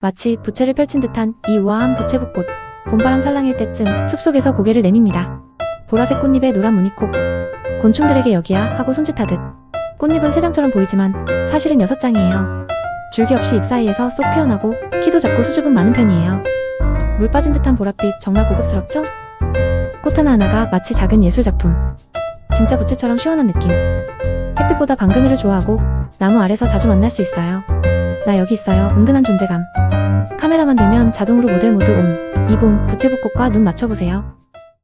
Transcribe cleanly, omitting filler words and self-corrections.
마치 부채를 펼친 듯한 이 우아한 부채붓꽃. 봄바람 살랑일 때쯤 숲속에서 고개를 내밉니다. 보라색 꽃잎에 노란 무늬콕. 곤충들에게 여기야 하고 손짓하듯. 꽃잎은 3장처럼 보이지만 사실은 6장이에요. 줄기 없이 잎 사이에서 쏙 피어나고 키도 작고 수줍음 많은 편이에요. 물 빠진 듯한 보랏빛 정말 고급스럽죠? 꽃 하나하나가 마치 작은 예술작품. 진짜 부채처럼 시원한 느낌. 햇빛보다 방그늘을 좋아하고 나무 아래서 자주 만날 수 있어요. 나 여기 있어요. 은근한 존재감. 카메라만 들면 자동으로 모델 모드 온. 이 봄 부채붓꽃과 눈 맞춰보세요.